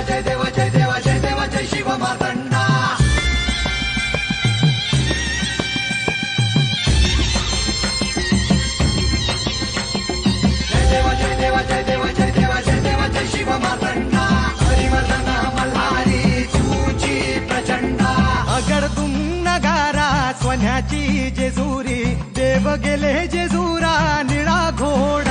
जय देव जय देव जय देव जय शिव मार्तंडा जय देव जय देव जय देव जय देव जय देव जय शिव मार्तंडा हरिवर्धन मल्हारी तुझी प्रचंडा अगडतुम नगारा सोन्याची जेजुरी देव गेले जेजुरा निळा घोड